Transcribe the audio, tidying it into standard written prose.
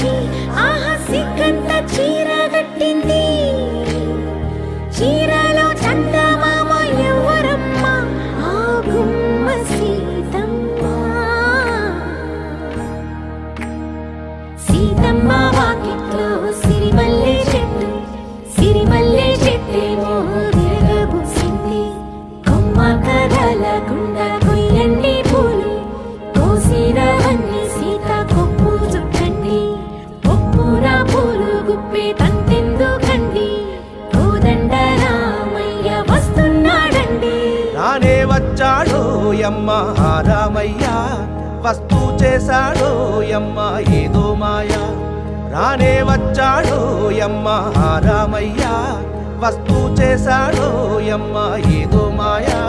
వచ్చి ఆహా సిగ్గంత చీర కట్టింది. చీరలో చందమామ ఎవరమ్మ? ఆ గుమ్మ సీతమ్మ. సీతమ్మ వాకిట్లో సిరిమల్లె చెట్టు, సిరిమల్లె చెట్టేమో విరగబూసింది. కొమ్మ కదలకుండా కొయ్యండి పూలు, కోసిరవన్నీ సీత కొప్పు చుట్టండి. ఒప్పురా పూలు గుప్పే తంతెందుకండి, కోదండ రామయ్య వస్తున్నాడండి. రానే వచ్చాడో యమ్మ రామయ్య, వస్తూ చేశాడో యమ్మ ఏదో మాయా. రానే వచ్చాడో యమ్మ రామయ్య, వస్తూ చేశాడో యమ్మ ఏదో మాయా.